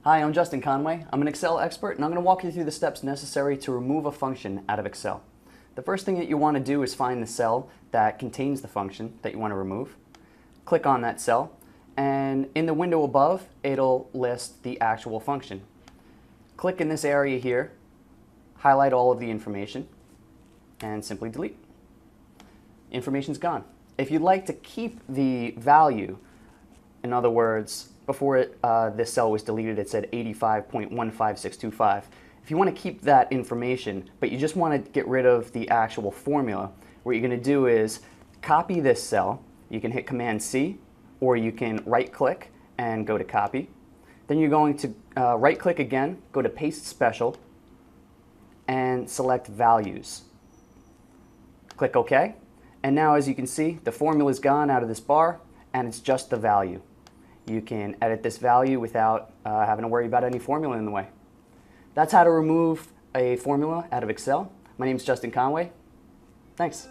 Hi, I'm Justin Conway. I'm an Excel expert, and I'm going to walk you through the steps necessary to remove a function out of Excel. The first thing that you want to do is find the cell that contains the function that you want to remove. Click on that cell, and in the window above, it'll list the actual function. Click in this area here, highlight all of the information, and simply delete. Information's gone. If you'd like to keep the value, in other words, before this cell was deleted, it said 85.15625. If you want to keep that information, but you just want to get rid of the actual formula, what you're going to do is copy this cell. You can hit Command C, or you can right-click and go to Copy. Then you're going to right-click again, go to Paste Special, and select Values. Click OK. And now, as you can see, the formula is gone out of this bar, and it's just the value. You can edit this value without having to worry about any formula in the way. That's how to remove a formula out of Excel. My name is Justin Conway. Thanks.